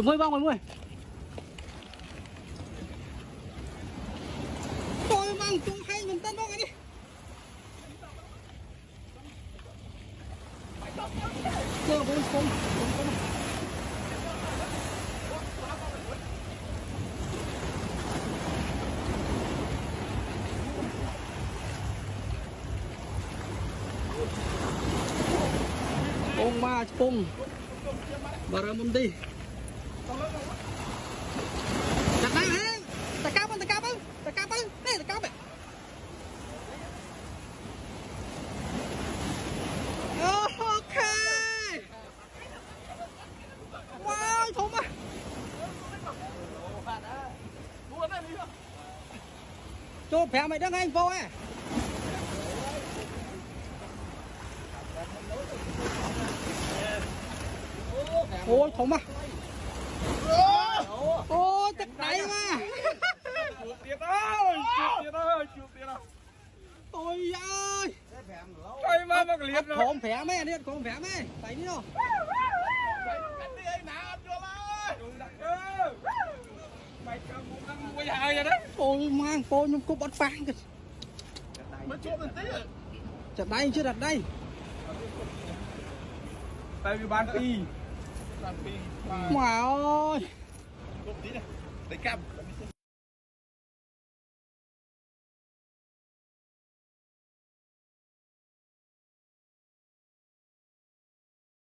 10 bông 10 tôi mang chung hay mình tên bông này đi chưa bông không bông ma bông bà ra mâm đi đặt đây nè đặt cao bên đây đặt cao vậy ok wow thùng à cho phèo mày đứng anh vô à ôi thùng à ôi chắc đầy mà ôi ơi cây mà liệt rồi khổm phẻ mấy anh đi khổm phẻ mấy phải đi đâu ôi mang phôi nhưng cô bắt phang kìa chặt đây chưa đặt đây tại vì bán pi mà ơi đấy cam